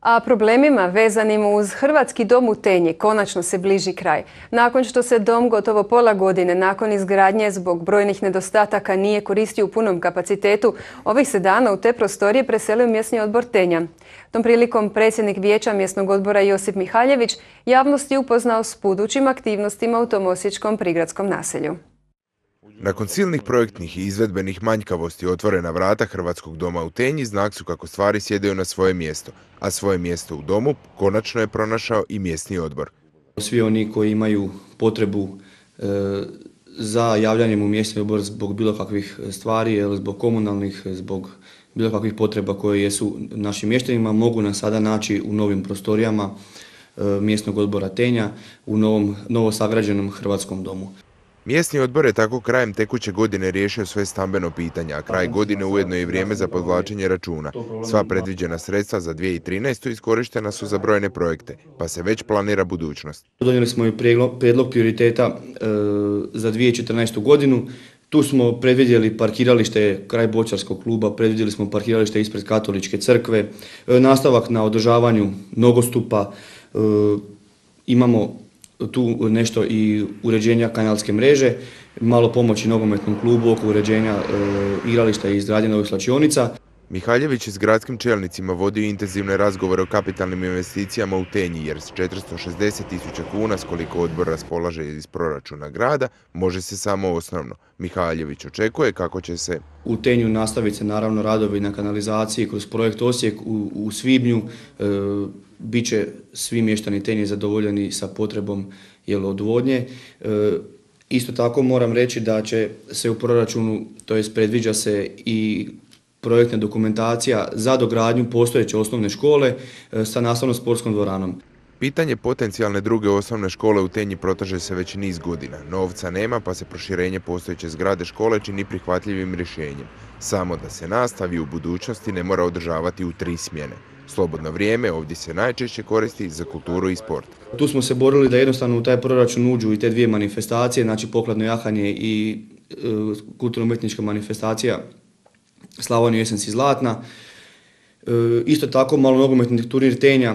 A problemima vezanim uz Hrvatski dom u Tenji konačno se bliži kraj. Nakon što se dom gotovo pola godine nakon izgradnje zbog brojnih nedostataka nije koristio u punom kapacitetu, ovih se dana u te prostorije preselio mjesni odbor Tenja. Tom prilikom predsjednik vijeća mjesnog odbora Josip Mihaljević javnost je upoznao s budućim aktivnostima u tom osječkom prigradskom naselju. Nakon silnih projektnih i izvedbenih manjkavosti otvorena vrata Hrvatskog doma u Tenji znak su kako stvari sjedaju na svoje mjesto, a svoje mjesto u domu konačno je pronašao i mjesni odbor. Svi oni koji imaju potrebu za javljanjem u mjesni odbor zbog bilo kakvih stvari, zbog komunalnih, zbog bilo kakvih potreba koje jesu našim mještanima, mogu nas sada naći u novim prostorijama mjesnog odbora Tenja u novo sagrađenom Hrvatskom domu. Mjesni odbor je tako krajem tekuće godine riješio svoje stambeno pitanje, a kraj godine ujedno je i vrijeme za podvlačenje računa. Sva predviđena sredstva za 2013. iskorištena su za brojne projekte, pa se već planira budućnost. Donijeli smo i prijedlog prioriteta za 2014. godinu. Tu smo predvidjeli parkiralište kraj Boćarskog kluba, predvidjeli smo parkiralište ispred Katoličke crkve, nastavak na održavanju nogostupa, imamo tu nešto i uređenja kanalske mreže, malo pomoći nogometnom klubu oko uređenja igrališta i izgradnje novih slačionica. Mihaljević je s gradskim čelnicima vodio intenzivne razgovore o kapitalnim investicijama u Tenji, jer s 460.000 kuna, s koliko odbor raspolaže iz proračuna grada, može se samo osnovno. Mihaljević očekuje kako će se u Tenju nastaviti se naravno radovi na kanalizaciji kroz projekt Osijek u svibnju. Bit će svi mještani Tenje zadovoljeni sa potrebom odvodnje. Isto tako moram reći da će se u proračunu, to jest predviđa se i projektna dokumentacija za dogradnju postojeće osnovne škole sa nastavno-sportskom dvoranom. Pitanje potencijalne druge osnovne škole u Tenji proteže se već niz godina. Novca nema, pa se proširenje postojeće zgrade škole čini prihvatljivim rješenjem. Samo da se nastavi u budućnosti ne mora održavati u 3 smjene. Slobodno vrijeme ovdje se najčešće koristi za kulturu i sport. Tu smo se borili da jednostavno u taj proračun uđu i te dvije manifestacije, znači pokladno jahanje i kulturno-umjetnička manifestacija Slavonija, jesen si zlatna. Isto tako malonogometni turnir Tenja,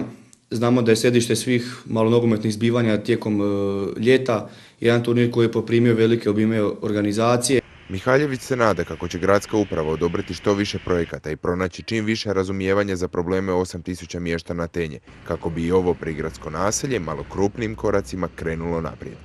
znamo da je središte svih malonogometnih zbivanja tijekom ljeta, jedan turnir koji je poprimio velike obime organizacije. Mihaljević se nada kako će gradska uprava odobriti što više projekata i pronaći čim više razumijevanja za probleme 8.000 mještana Tenje, kako bi i ovo prigradsko naselje malo krupnijim koracima krenulo naprijed.